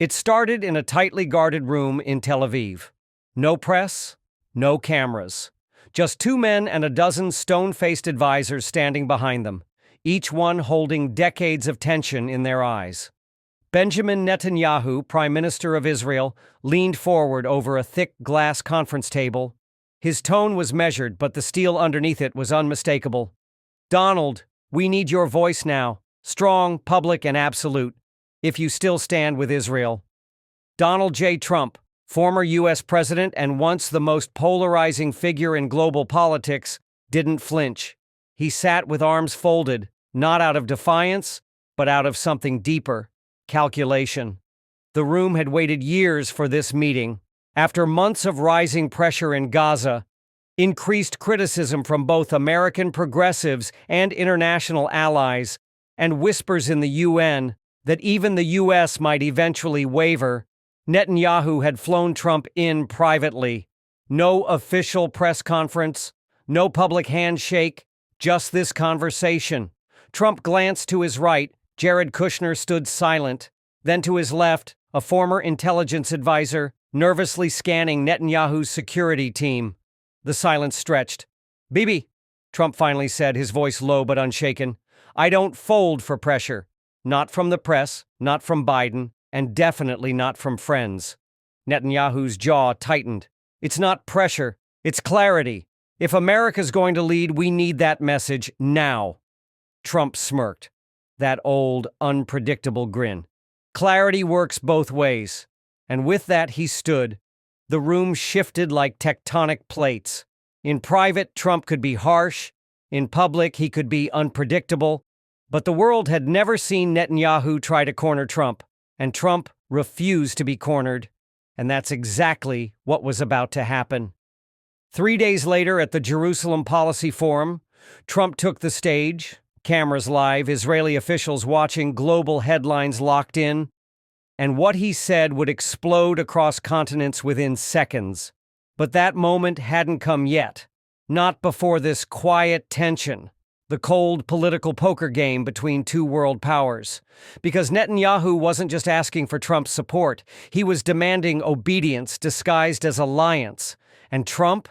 It started in a tightly guarded room in Tel Aviv. No press, no cameras. Just two men and a dozen stone-faced advisors standing behind them, each one holding decades of tension in their eyes. Benjamin Netanyahu, Prime Minister of Israel, leaned forward over a thick glass conference table. His tone was measured, but the steel underneath it was unmistakable. "Donald, we need your voice now, strong, public, and absolute, if you still stand with Israel." Donald J. Trump, former U.S. president and once the most polarizing figure in global politics, didn't flinch. He sat with arms folded, not out of defiance, but out of something deeper: calculation. The room had waited years for this meeting. After months of rising pressure in Gaza, increased criticism from both American progressives and international allies, and whispers in the UN that even the U.S. might eventually waver, Netanyahu had flown Trump in privately. No official press conference, no public handshake, just this conversation. Trump glanced to his right. Jared Kushner stood silent. Then to his left, a former intelligence advisor, nervously scanning Netanyahu's security team. The silence stretched. "Bibi," Trump finally said, his voice low but unshaken, "I don't fold for pressure. Not from the press, not from Biden, and definitely not from friends." Netanyahu's jaw tightened. "It's not pressure, it's clarity. If America's going to lead, we need that message now." Trump smirked. That old, unpredictable grin. Clarity works both ways. And with that he stood. The room shifted like tectonic plates. In private, Trump could be harsh. In public, he could be unpredictable. But the world had never seen Netanyahu try to corner Trump. And Trump refused to be cornered. And that's exactly what was about to happen. 3 days later, at the Jerusalem Policy Forum, Trump took the stage. Cameras live, Israeli officials watching, global headlines locked in. And what he said would explode across continents within seconds. But that moment hadn't come yet. Not before this quiet tension. The cold political poker game between two world powers. Because Netanyahu wasn't just asking for Trump's support. He was demanding obedience disguised as alliance. And Trump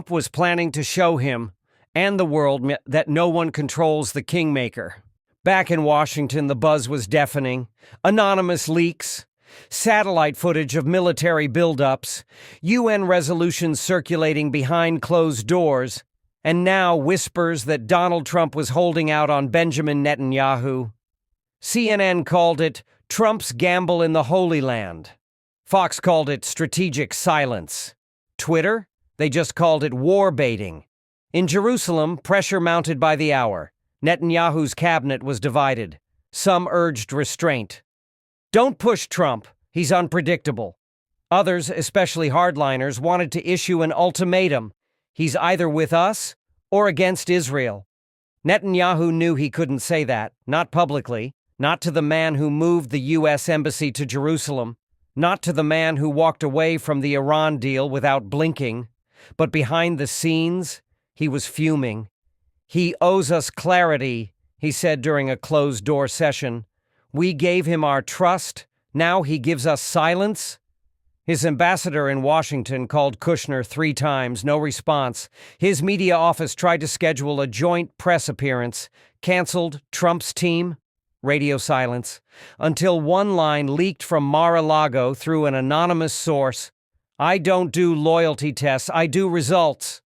was planning to show him and the world that no one controls the kingmaker. Back in Washington, the buzz was deafening. Anonymous leaks, satellite footage of military buildups, UN resolutions circulating behind closed doors, and now whispers that Donald Trump was holding out on Benjamin Netanyahu. CNN called it Trump's gamble in the Holy Land. Fox called it strategic silence. Twitter? They just called it war baiting. In Jerusalem, pressure mounted by the hour. Netanyahu's cabinet was divided. Some urged restraint. "Don't push Trump. He's unpredictable." Others, especially hardliners, wanted to issue an ultimatum. He's either with us or against Israel. Netanyahu knew he couldn't say that, not publicly, not to the man who moved the U.S. embassy to Jerusalem, not to the man who walked away from the Iran deal without blinking. But behind the scenes, he was fuming. "He owes us clarity," he said during a closed-door session. "We gave him our trust. Now he gives us silence." His ambassador in Washington called Kushner 3 times, no response. His media office tried to schedule a joint press appearance. Canceled. Trump's team? Radio silence. Until one line leaked from Mar-a-Lago through an anonymous source. "I don't do loyalty tests, I do results."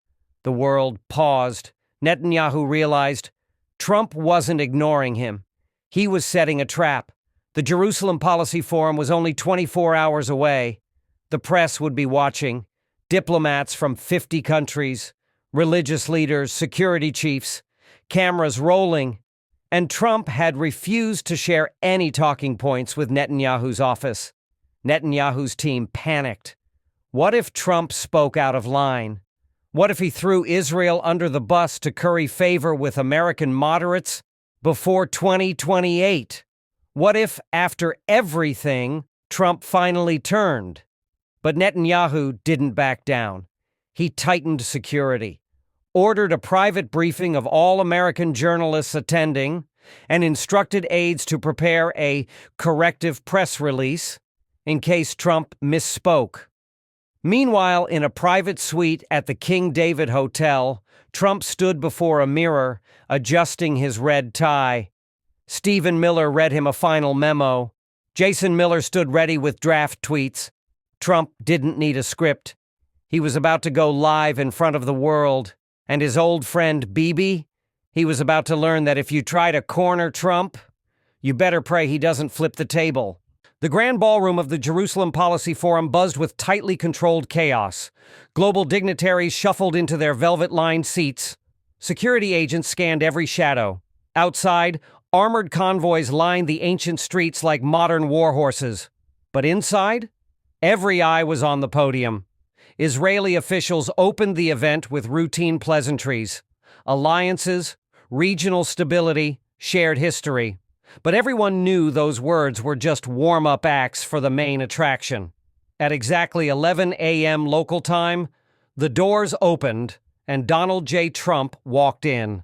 The world paused. Netanyahu realized Trump wasn't ignoring him. He was setting a trap. The Jerusalem Policy Forum was only 24 hours away. The press would be watching. Diplomats from 50 countries, religious leaders, security chiefs, cameras rolling. And Trump had refused to share any talking points with Netanyahu's office. Netanyahu's team panicked. What if Trump spoke out of line? What if he threw Israel under the bus to curry favor with American moderates before 2028? What if, after everything, Trump finally turned? But Netanyahu didn't back down. He tightened security, ordered a private briefing of all American journalists attending, and instructed aides to prepare a corrective press release. in case Trump misspoke. Meanwhile, in a private suite at the King David Hotel, Trump stood before a mirror, adjusting his red tie. Stephen Miller read him a final memo. Jason Miller stood ready with draft tweets. Trump didn't need a script. He was about to go live in front of the world. And his old friend Bibi, he was about to learn that if you try to corner Trump, you better pray he doesn't flip the table. The grand ballroom of the Jerusalem Policy Forum buzzed with tightly controlled chaos. Global dignitaries shuffled into their velvet-lined seats. Security agents scanned every shadow. Outside, armored convoys lined the ancient streets like modern war horses. But inside, every eye was on the podium. Israeli officials opened the event with routine pleasantries. Alliances, regional stability, shared history. But everyone knew those words were just warm-up acts for the main attraction. At exactly 11 a.m. local time, the doors opened and Donald J. Trump walked in.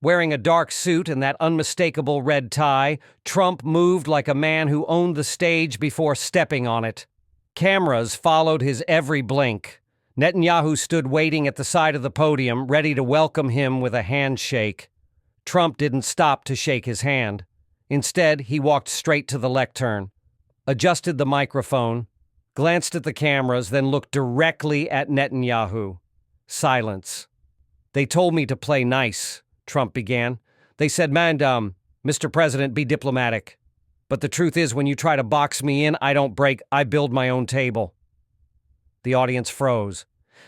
Wearing a dark suit and that unmistakable red tie, Trump moved like a man who owned the stage before stepping on it. Cameras followed his every blink. Netanyahu stood waiting at the side of the podium, ready to welcome him with a handshake. Trump didn't stop to shake his hand. Instead, he walked straight to the lectern, adjusted the microphone, glanced at the cameras, then looked directly at Netanyahu. Silence. "They told me to play nice," Trump began. "They said, man, Mr. President, be diplomatic. But the truth is, when you try to box me in, I don't break, I build my own table." The audience froze.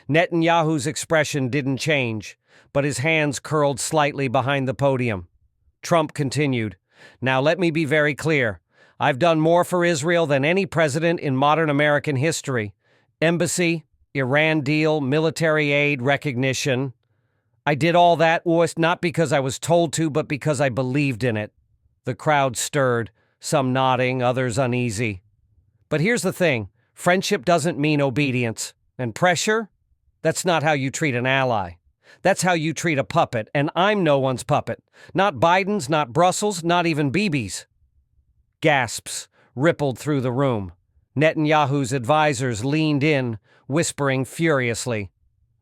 Netanyahu's expression didn't change, but his hands curled slightly behind the podium. Trump continued, "Now let me be very clear. I've done more for Israel than any president in modern American history. Embassy, Iran deal, military aid, recognition. I did all that, not because I was told to, but because I believed in it." The crowd stirred, some nodding, others uneasy. But here's the thing. Friendship doesn't mean obedience. And pressure? That's not how you treat an ally. That's how you treat a puppet, and I'm no one's puppet. Not Biden's, not Brussels, not even Bibi's. Gasps rippled through the room. Netanyahu's advisors leaned in, whispering furiously.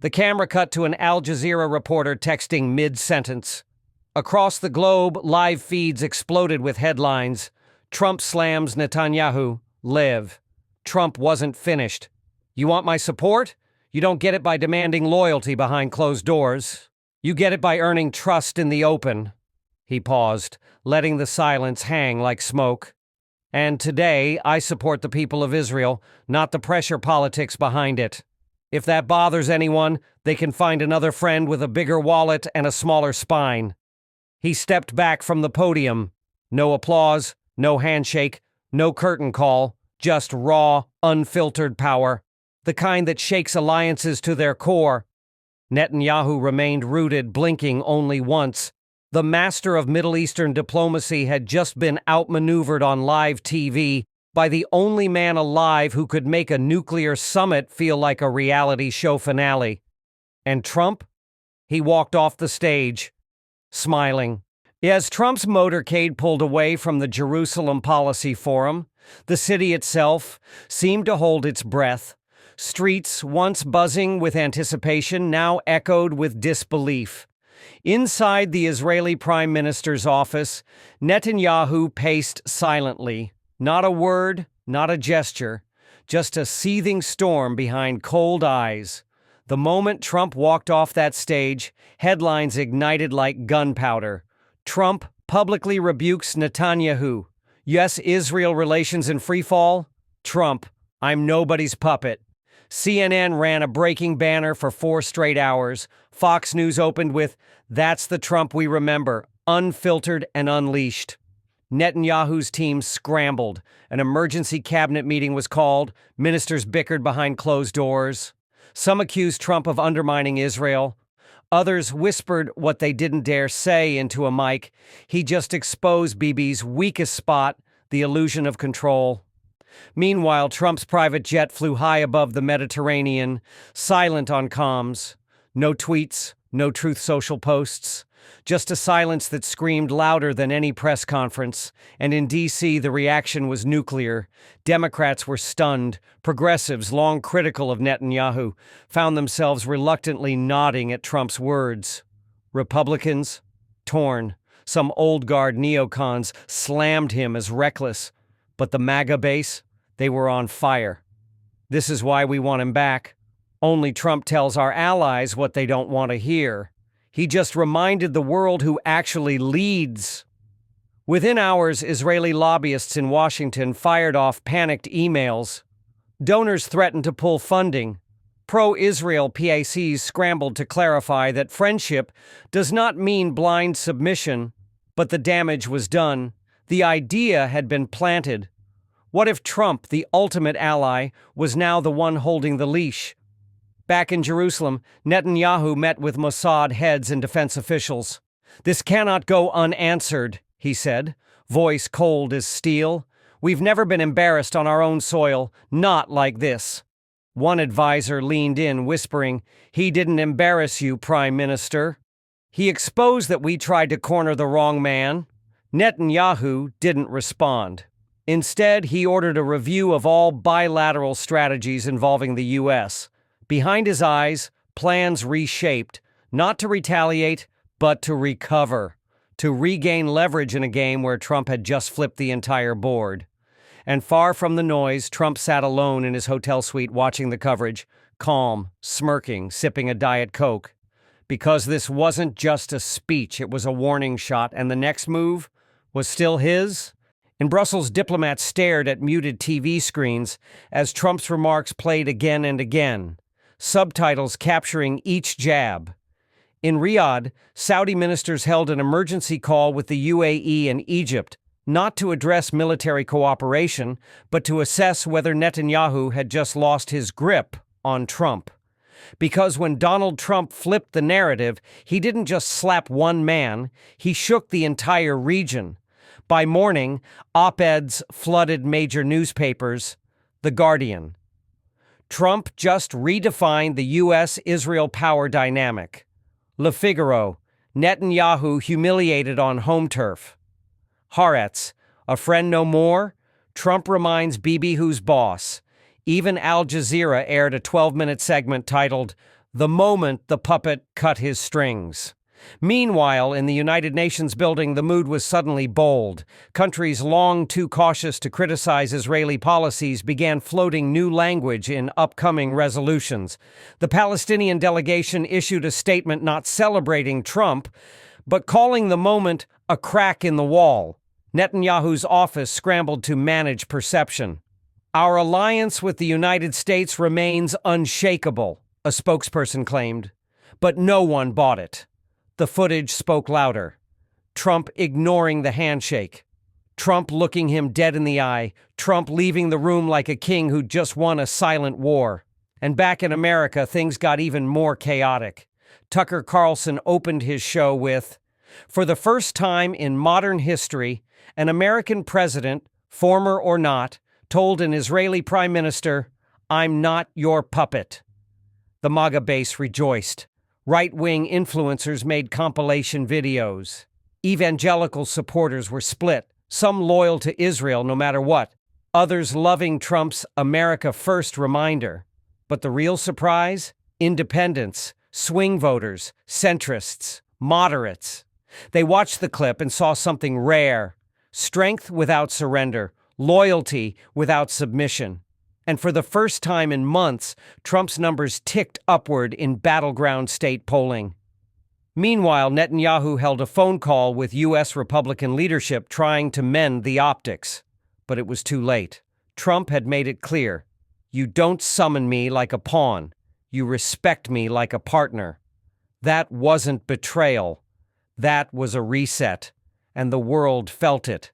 The camera cut to an Al Jazeera reporter texting mid-sentence. Across the globe, live feeds exploded with headlines. "Trump slams Netanyahu. Live." Trump wasn't finished. "You want my support? You don't get it by demanding loyalty behind closed doors. You get it by earning trust in the open." He paused, letting the silence hang like smoke. "And today, I support the people of Israel, not the pressure politics behind it. If that bothers anyone, they can find another friend with a bigger wallet and a smaller spine." He stepped back from the podium. No applause, no handshake, no curtain call, just raw, unfiltered power. The kind that shakes alliances to their core. Netanyahu remained rooted, blinking only once. The master of Middle Eastern diplomacy had just been outmaneuvered on live TV by the only man alive who could make a nuclear summit feel like a reality show finale. And Trump? He walked off the stage, smiling. As Trump's motorcade pulled away from the Jerusalem Policy Forum, the city itself seemed to hold its breath. Streets, once buzzing with anticipation, now echoed with disbelief. Inside the Israeli Prime Minister's office, Netanyahu paced silently. Not a word, not a gesture, just a seething storm behind cold eyes. The moment Trump walked off that stage, headlines ignited like gunpowder. Trump publicly rebukes Netanyahu. Yes, Israel relations in freefall. Trump, I'm nobody's puppet. CNN ran a breaking banner for 4 straight hours. Fox News opened with, "That's the Trump we remember, unfiltered and unleashed." Netanyahu's team scrambled. An emergency cabinet meeting was called. Ministers bickered behind closed doors. Some accused Trump of undermining Israel. Others whispered what they didn't dare say into a mic. He just exposed Bibi's weakest spot, the illusion of control. Meanwhile, Trump's private jet flew high above the Mediterranean, silent on comms. No tweets, no Truth Social posts, Just a silence that screamed louder than any press conference, and in D.C. the reaction was nuclear. Democrats were stunned. Progressives, long critical of Netanyahu, found themselves reluctantly nodding at Trump's words. Republicans, torn. Some old guard neocons slammed him as reckless. But the MAGA base, they were on fire. This is why we want him back. Only Trump tells our allies what they don't want to hear. He just reminded the world who actually leads. Within hours, Israeli lobbyists in Washington fired off panicked emails. Donors threatened to pull funding. Pro-Israel PACs scrambled to clarify that friendship does not mean blind submission, but the damage was done. The idea had been planted. What if Trump, the ultimate ally, was now the one holding the leash? Back in Jerusalem, Netanyahu met with Mossad heads and defense officials. "This cannot go unanswered," he said, voice cold as steel. "We've never been embarrassed on our own soil, not like this." One advisor leaned in, whispering, "He didn't embarrass you, Prime Minister. He exposed that we tried to corner the wrong man." Netanyahu didn't respond. Instead, he ordered a review of all bilateral strategies involving the U.S. Behind his eyes, plans reshaped, not to retaliate, but to recover, to regain leverage in a game where Trump had just flipped the entire board. And far from the noise, Trump sat alone in his hotel suite watching the coverage, calm, smirking, sipping a Diet Coke. Because this wasn't just a speech, it was a warning shot, and the next move was still his. In Brussels, diplomats stared at muted TV screens as Trump's remarks played again and again, subtitles capturing each jab. In Riyadh, Saudi ministers held an emergency call with the UAE and Egypt, not to address military cooperation, but to assess whether Netanyahu had just lost his grip on Trump. Because when Donald Trump flipped the narrative, he didn't just slap one man, he shook the entire region. By morning, op-eds flooded major newspapers, The Guardian. Trump just redefined the U.S.-Israel power dynamic. Le Figaro, Netanyahu humiliated on home turf. Haaretz, a friend no more? Trump reminds Bibi who's boss. Even Al Jazeera aired a 12-minute segment titled, "The Moment the Puppet Cut His Strings." Meanwhile, in the United Nations building, the mood was suddenly bold. Countries long too cautious to criticize Israeli policies began floating new language in upcoming resolutions. The Palestinian delegation issued a statement not celebrating Trump, but calling the moment a crack in the wall. Netanyahu's office scrambled to manage perception. "Our alliance with the United States remains unshakable," a spokesperson claimed, but no one bought it. The footage spoke louder. Trump ignoring the handshake. Trump looking him dead in the eye. Trump leaving the room like a king who'd just won a silent war. And back in America, things got even more chaotic. Tucker Carlson opened his show with, "For the first time in modern history, an American president, former or not, told an Israeli prime minister, 'I'm not your puppet.'" The MAGA base rejoiced. Right-wing influencers made compilation videos. Evangelical supporters were split, some loyal to Israel no matter what, others loving Trump's America First reminder. But the real surprise? Independents, swing voters, centrists, moderates. They watched the clip and saw something rare: strength without surrender, loyalty without submission. And for the first time in months, Trump's numbers ticked upward in battleground state polling. Meanwhile, Netanyahu held a phone call with U.S. Republican leadership trying to mend the optics. But it was too late. Trump had made it clear, "You don't summon me like a pawn. You respect me like a partner." That wasn't betrayal. That was a reset. And the world felt it.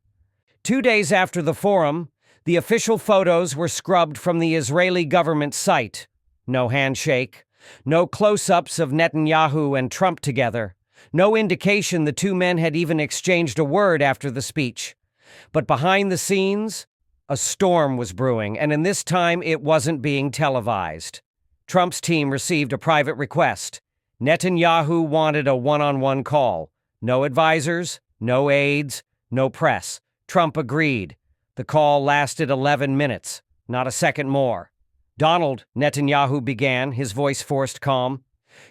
2 days after the forum, the official photos were scrubbed from the Israeli government site. No handshake, no close-ups of Netanyahu and Trump together, no indication the two men had even exchanged a word after the speech. But behind the scenes, a storm was brewing, and in this time it wasn't being televised. Trump's team received a private request. Netanyahu wanted a one-on-one call. No advisors, no aides, no press. Trump agreed. The call lasted 11 minutes, not a second more. "Donald," Netanyahu began, his voice forced calm,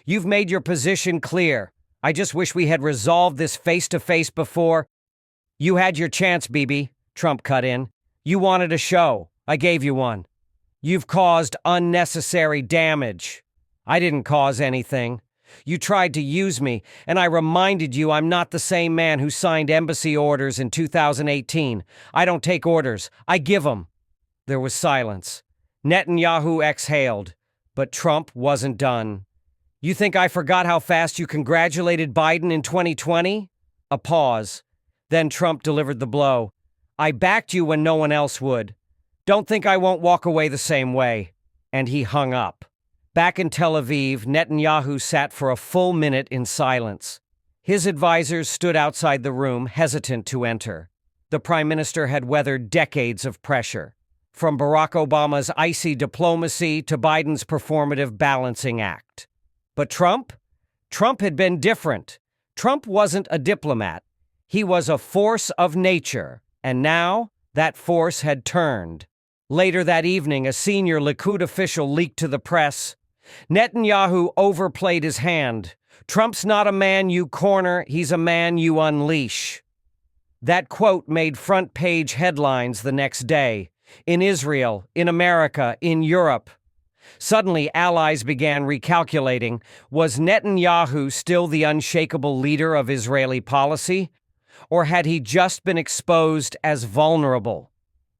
"you've made your position clear. I just wish we had resolved this face-to-face before." "You had your chance, Bibi," Trump cut in. "You wanted a show. I gave you one. You've caused unnecessary damage. I didn't cause anything. You tried to use me, and I reminded you I'm not the same man who signed embassy orders in 2018. I don't take orders. I give them." There was silence. Netanyahu exhaled, but Trump wasn't done. "You think I forgot how fast you congratulated Biden in 2020? A pause. Then Trump delivered the blow. "I backed you when no one else would. Don't think I won't walk away the same way." And he hung up. Back in Tel Aviv, Netanyahu sat for a full minute in silence. His advisors stood outside the room, hesitant to enter. The prime minister had weathered decades of pressure, from Barack Obama's icy diplomacy to Biden's performative balancing act. But Trump? Trump had been different. Trump wasn't a diplomat. He was a force of nature, and now that force had turned. Later that evening, a senior Likud official leaked to the press, "Netanyahu overplayed his hand. Trump's not a man you corner, he's a man you unleash." That quote made front-page headlines the next day. In Israel, in America, in Europe. Suddenly, allies began recalculating, was Netanyahu still the unshakable leader of Israeli policy? Or had he just been exposed as vulnerable?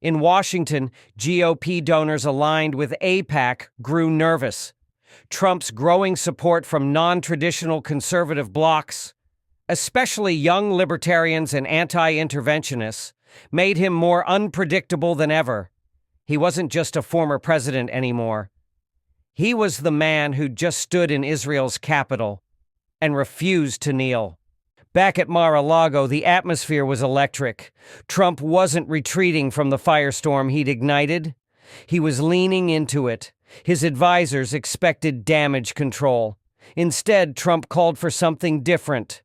In Washington, GOP donors aligned with AIPAC grew nervous. Trump's growing support from non-traditional conservative blocs, especially young libertarians and anti-interventionists, made him more unpredictable than ever. He wasn't just a former president anymore. He was the man who just stood in Israel's capital and refused to kneel. Back at Mar-a-Lago, the atmosphere was electric. Trump wasn't retreating from the firestorm he'd ignited. He was leaning into it. His advisors expected damage control. Instead, Trump called for something different.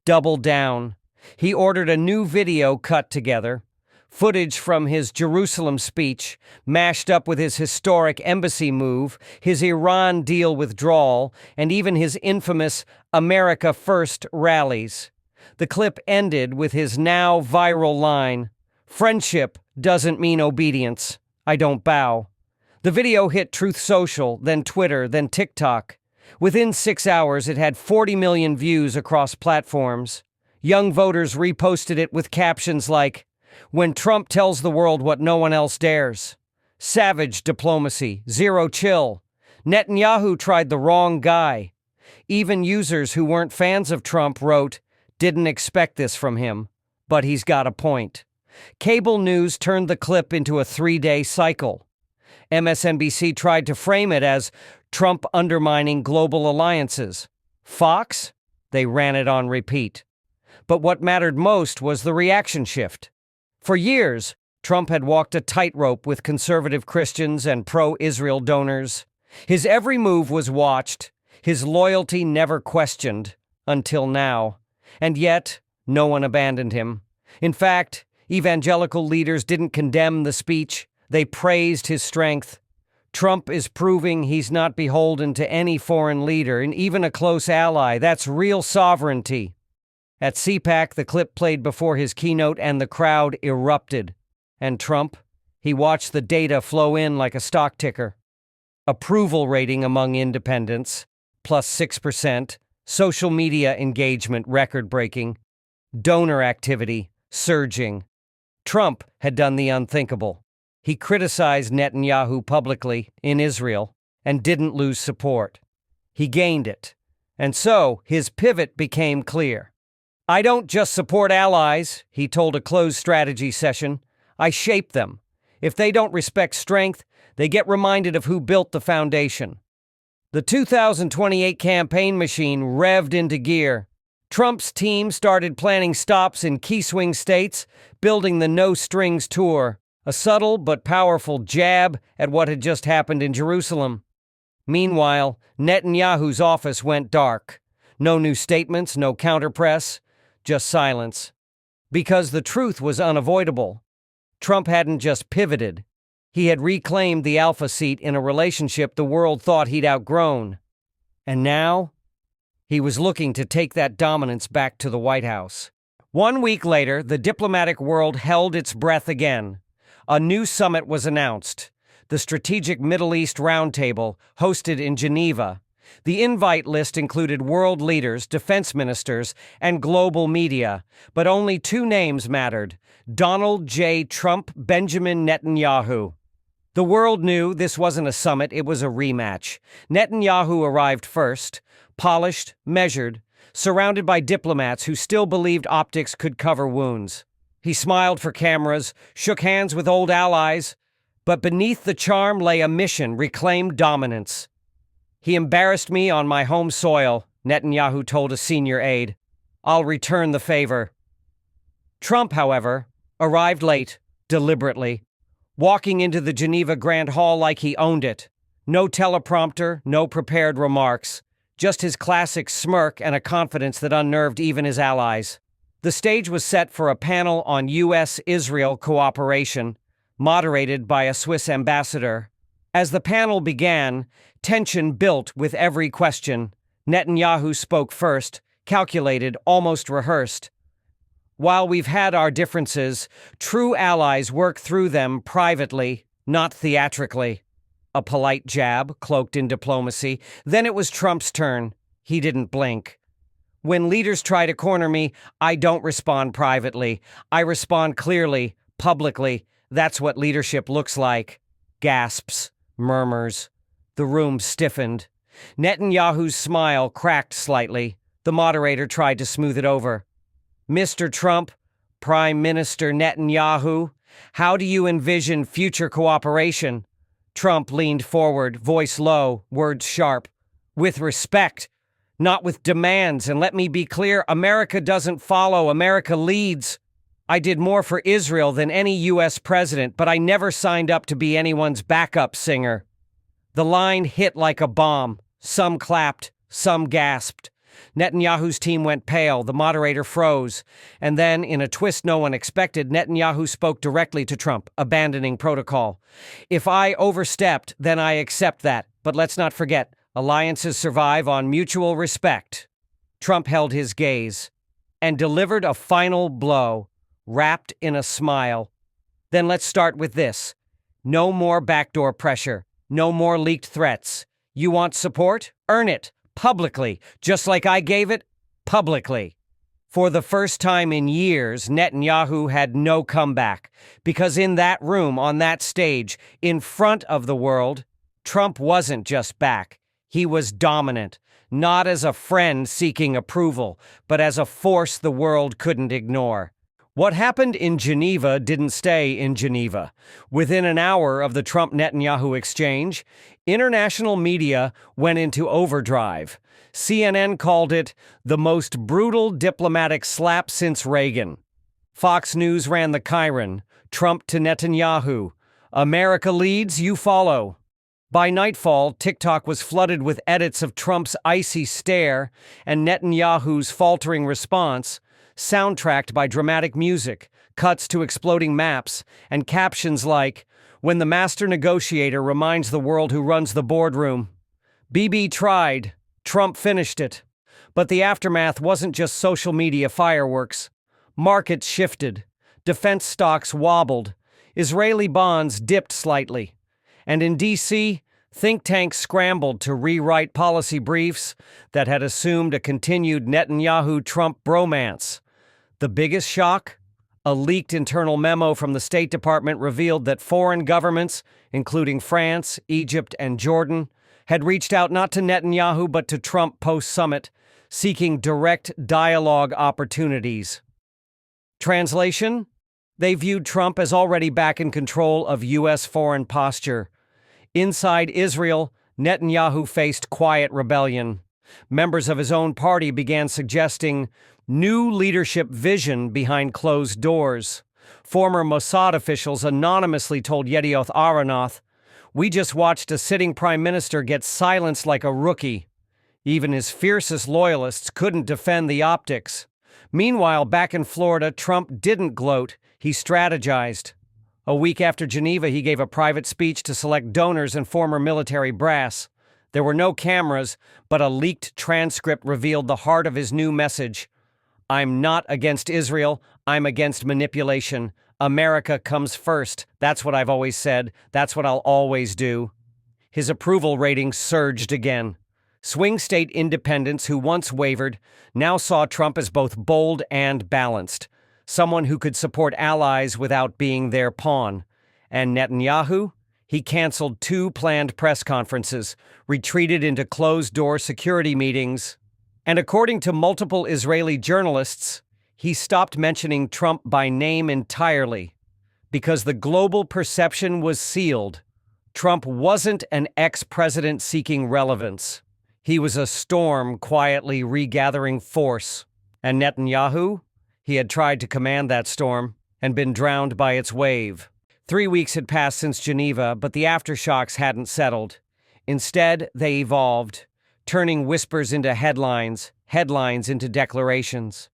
Double down. He ordered a new video cut together, footage from his Jerusalem speech, mashed up with his historic embassy move, his Iran deal withdrawal, and even his infamous America First rallies. The clip ended with his now viral line, "Friendship doesn't mean obedience. I don't bow." The video hit Truth Social, then Twitter, then TikTok. Within 6 hours, it had 40 million views across platforms. Young voters reposted it with captions like, "When Trump tells the world what no one else dares," "Savage diplomacy, zero chill," "Netanyahu tried the wrong guy." Even users who weren't fans of Trump wrote, "Didn't expect this from him, but he's got a point." Cable news turned the clip into a 3-day cycle. MSNBC tried to frame it as Trump undermining global alliances. Fox? They ran it on repeat. But what mattered most was the reaction shift. For years, Trump had walked a tightrope with conservative Christians and pro-Israel donors. His every move was watched, his loyalty never questioned, until now. And yet, no one abandoned him. In fact, evangelical leaders didn't condemn the speech, they praised his strength. Trump is proving he's not beholden to any foreign leader, and even a close ally. That's real sovereignty. At CPAC, the clip played before his keynote and the crowd erupted. And Trump? He watched the data flow in like a stock ticker. Approval rating among independents, plus 6%. Social media engagement record-breaking. Donor activity surging. Trump had done the unthinkable. He criticized Netanyahu publicly in Israel and didn't lose support. He gained it. And so his pivot became clear. "I don't just support allies," he told a closed strategy session. "I shape them. If they don't respect strength, they get reminded of who built the foundation." The 2028 campaign machine revved into gear. Trump's team started planning stops in key swing states, building the No Strings Tour, a subtle but powerful jab at what had just happened in Jerusalem. Meanwhile, Netanyahu's office went dark. No new statements, no counterpress, just silence. Because the truth was unavoidable. Trump hadn't just pivoted. He had reclaimed the alpha seat in a relationship the world thought he'd outgrown. And now, he was looking to take that dominance back to the White House. 1 week later, the diplomatic world held its breath again. A new summit was announced, the Strategic Middle East Roundtable, hosted in Geneva. The invite list included world leaders, defense ministers, and global media, but only two names mattered: Donald J. Trump, Benjamin Netanyahu. The world knew this wasn't a summit, it was a rematch. Netanyahu arrived first, polished, measured, surrounded by diplomats who still believed optics could cover wounds. He smiled for cameras, shook hands with old allies, but beneath the charm lay a mission: reclaim dominance. "He embarrassed me on my home soil," Netanyahu told a senior aide. "I'll return the favor." Trump, however, arrived late, deliberately, walking into the Geneva Grand Hall like he owned it. No teleprompter, no prepared remarks, just his classic smirk and a confidence that unnerved even his allies. The stage was set for a panel on U.S.-Israel cooperation, moderated by a Swiss ambassador. As the panel began, tension built with every question. Netanyahu spoke first, calculated, almost rehearsed. "While we've had our differences, true allies work through them privately, not theatrically." A polite jab, cloaked in diplomacy. Then it was Trump's turn. He didn't blink. "When leaders try to corner me, I don't respond privately. I respond clearly, publicly. That's what leadership looks like." Gasps, murmurs. The room stiffened. Netanyahu's smile cracked slightly. The moderator tried to smooth it over. "Mr. Trump, Prime Minister Netanyahu, how do you envision future cooperation?" Trump leaned forward, voice low, words sharp. "With respect, not with demands, and let me be clear, America doesn't follow, America leads. I did more for Israel than any U.S. president, but I never signed up to be anyone's backup singer." The line hit like a bomb. Some clapped, some gasped. Netanyahu's team went pale, the moderator froze, and then, in a twist no one expected, Netanyahu spoke directly to Trump, abandoning protocol. "If I overstepped, then I accept that, but let's not forget, alliances survive on mutual respect." Trump held his gaze and delivered a final blow, wrapped in a smile. "Then let's start with this. No more backdoor pressure, no more leaked threats. You want support? Earn it. Publicly, just like I gave it, publicly." For the first time in years, Netanyahu had no comeback, because in that room, on that stage, in front of the world, Trump wasn't just back. He was dominant, not as a friend seeking approval, but as a force the world couldn't ignore. What happened in Geneva didn't stay in Geneva. Within an hour of the Trump-Netanyahu exchange, international media went into overdrive. CNN called it the most brutal diplomatic slap since Reagan. Fox News ran the chyron, Trump to Netanyahu. "America leads, you follow." By nightfall, TikTok was flooded with edits of Trump's icy stare and Netanyahu's faltering response, soundtracked by dramatic music, cuts to exploding maps, and captions like, "When the master negotiator reminds the world who runs the boardroom." Bibi tried, Trump finished it. But the aftermath wasn't just social media fireworks. Markets shifted, defense stocks wobbled, Israeli bonds dipped slightly. And in D.C., think tanks scrambled to rewrite policy briefs that had assumed a continued Netanyahu-Trump bromance. The biggest shock? A leaked internal memo from the State Department revealed that foreign governments, including France, Egypt, and Jordan, had reached out not to Netanyahu but to Trump post-summit, seeking direct dialogue opportunities. Translation? They viewed Trump as already back in control of U.S. foreign posture. Inside Israel, Netanyahu faced quiet rebellion. Members of his own party began suggesting new leadership vision behind closed doors. Former Mossad officials anonymously told Yedioth Aharonoth, "We just watched a sitting prime minister get silenced like a rookie." Even his fiercest loyalists couldn't defend the optics. Meanwhile, back in Florida, Trump didn't gloat, he strategized. A week after Geneva, he gave a private speech to select donors and former military brass. There were no cameras, but a leaked transcript revealed the heart of his new message. I'm not against Israel, I'm against manipulation. America comes first. That's what I've always said. That's what I'll always do. His approval rating surged again. Swing state independents who once wavered now saw Trump as both bold and balanced, someone who could support allies without being their pawn. And Netanyahu? He canceled 2 planned press conferences, retreated into closed-door security meetings, and according to multiple Israeli journalists, he stopped mentioning Trump by name entirely because the global perception was sealed. Trump wasn't an ex-president seeking relevance. He was a storm quietly regathering force. And Netanyahu? He had tried to command that storm and been drowned by its wave. 3 weeks had passed since Geneva, but the aftershocks hadn't settled. Instead, they evolved, turning whispers into headlines, headlines into declarations.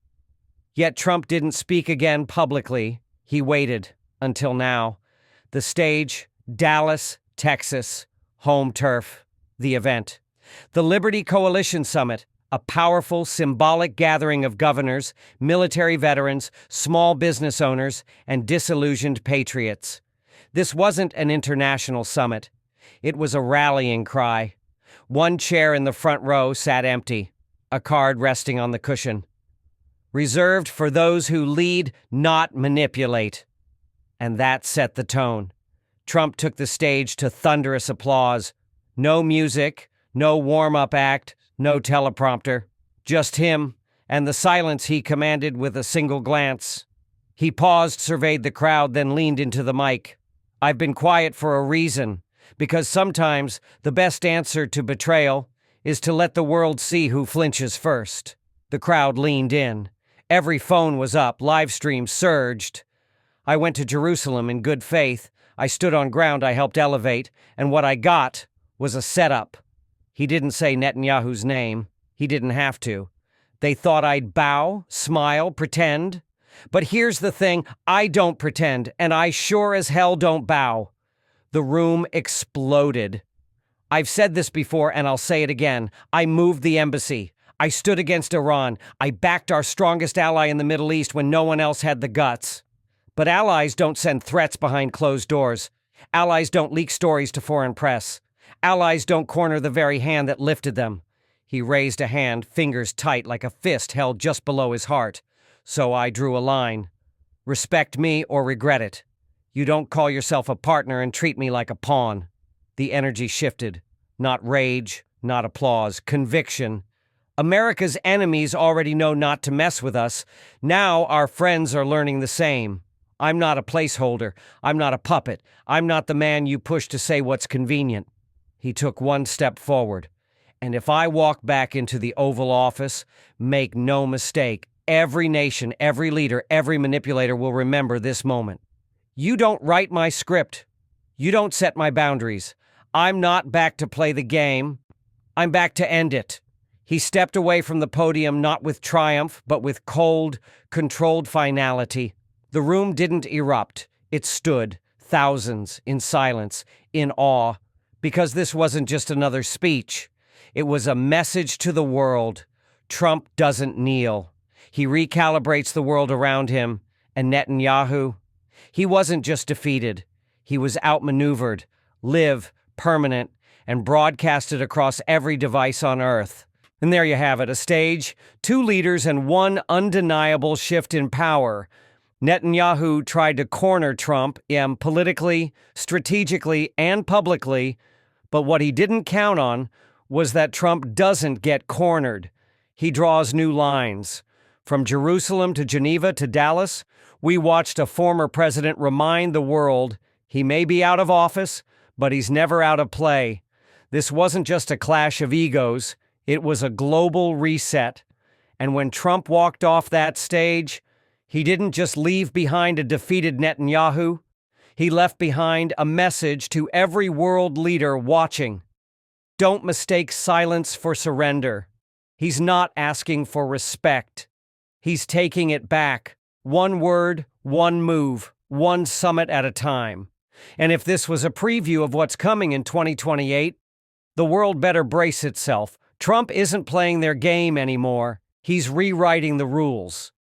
Yet Trump didn't speak again publicly. He waited until now. The stage, Dallas, Texas, home turf, the event. The Liberty Coalition Summit, a powerful, symbolic gathering of governors, military veterans, small business owners, and disillusioned patriots. This wasn't an international summit. It was a rallying cry. One chair in the front row sat empty, a card resting on the cushion. Reserved for those who lead, not manipulate. And that set the tone. Trump took the stage to thunderous applause. No music, no warm-up act, no teleprompter. Just him, and the silence he commanded with a single glance. He paused, surveyed the crowd, then leaned into the mic. I've been quiet for a reason, because sometimes the best answer to betrayal is to let the world see who flinches first. The crowd leaned in. Every phone was up, live stream surged. I went to Jerusalem in good faith. I stood on ground I helped elevate, and what I got was a setup. He didn't say Netanyahu's name. He didn't have to. They thought I'd bow, smile, pretend. But here's the thing, I don't pretend, and I sure as hell don't bow. The room exploded. I've said this before, and I'll say it again. I moved the embassy. I stood against Iran. I backed our strongest ally in the Middle East when no one else had the guts. But allies don't send threats behind closed doors. Allies don't leak stories to foreign press. Allies don't corner the very hand that lifted them. He raised a hand, fingers tight like a fist held just below his heart. So I drew a line. Respect me or regret it. You don't call yourself a partner and treat me like a pawn. The energy shifted. Not rage, not applause, conviction. America's enemies already know not to mess with us. Now our friends are learning the same. I'm not a placeholder. I'm not a puppet. I'm not the man you push to say what's convenient. He took one step forward. And if I walk back into the Oval Office, make no mistake, every nation, every leader, every manipulator will remember this moment. You don't write my script. You don't set my boundaries. I'm not back to play the game. I'm back to end it. He stepped away from the podium not with triumph, but with cold, controlled finality. The room didn't erupt. It stood, thousands, in silence, in awe, because this wasn't just another speech. It was a message to the world. Trump doesn't kneel. He recalibrates the world around him. And Netanyahu? He wasn't just defeated. He was outmaneuvered, live, permanent, and broadcasted across every device on Earth. And there you have it, a stage, 2 leaders, and one undeniable shift in power. Netanyahu tried to corner Trump, politically, strategically, and publicly, but what he didn't count on was that Trump doesn't get cornered. He draws new lines. From Jerusalem to Geneva to Dallas, we watched a former president remind the world he may be out of office, but he's never out of play. This wasn't just a clash of egos, it was a global reset. And when Trump walked off that stage, he didn't just leave behind a defeated Netanyahu, he left behind a message to every world leader watching. Don't mistake silence for surrender. He's not asking for respect. He's taking it back. One word, one move, one summit at a time. And if this was a preview of what's coming in 2028, the world better brace itself. Trump isn't playing their game anymore. He's rewriting the rules.